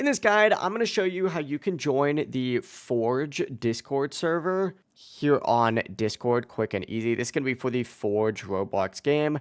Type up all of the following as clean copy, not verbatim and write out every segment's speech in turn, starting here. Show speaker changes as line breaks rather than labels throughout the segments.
In this guide, I'm going to show you how you can join the Forge Discord server here on Discord, quick and easy. This is going to be for the Forge Roblox game.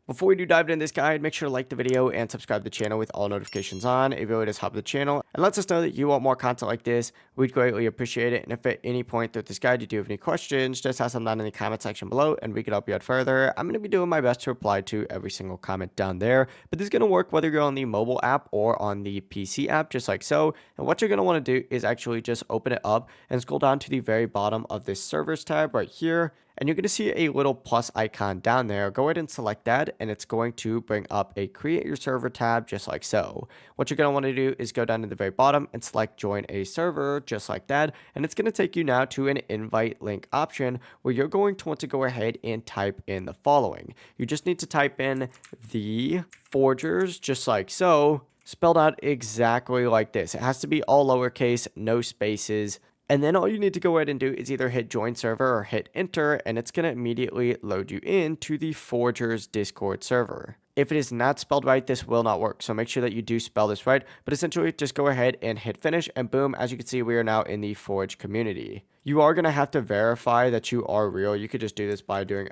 Before we do dive into this guide, make sure to like the video and subscribe to the channel with all notifications on. It really does help the channel and lets us know that you want more content like this. We'd greatly appreciate it. And if at any point throughout this guide you do have any questions, just ask them down in the comment section below and we can help you out further. I'm going to be doing my best to reply to every single comment down there. But this is going to work whether you're on the mobile app or on the PC app, just like so. And what you're going to want to do is actually just open it up and scroll down to the very bottom of this servers tab right here. And you're going to see a little plus icon down there. Go ahead and select that, and it's going to bring up a create your server tab just like so. What you're going to want to do is go down to the very bottom and select join a server just like that. And it's going to take you now to an invite link option where you're going to want to go ahead and type in the following. You just need to type in the Forgers just like so, spelled out exactly like this. It has to be all lowercase, no spaces. And then all you need to go ahead and do is either hit join server or hit enter, and it's going to immediately load you into the Forgers Discord server. If it is not spelled right, this will not work. So make sure that you do spell this right. But essentially, just go ahead and hit finish, and boom, as you can see, we are now in the Forge community. You are going to have to verify that you are real. You could just do this by doing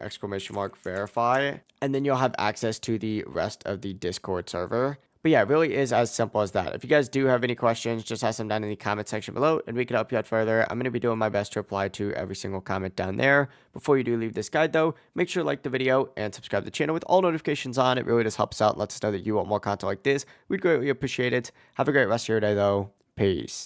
!verify, and then you'll have access to the rest of the Discord server. But yeah, it really is as simple as that. If you guys do have any questions, just ask them down in the comment section below and we can help you out further. I'm going to be doing my best to reply to every single comment down there. Before you do leave this guide though, make sure to like the video and subscribe to the channel with all notifications on. It really does help us out and lets us know that you want more content like this. We'd greatly appreciate it. Have a great rest of your day though. Peace.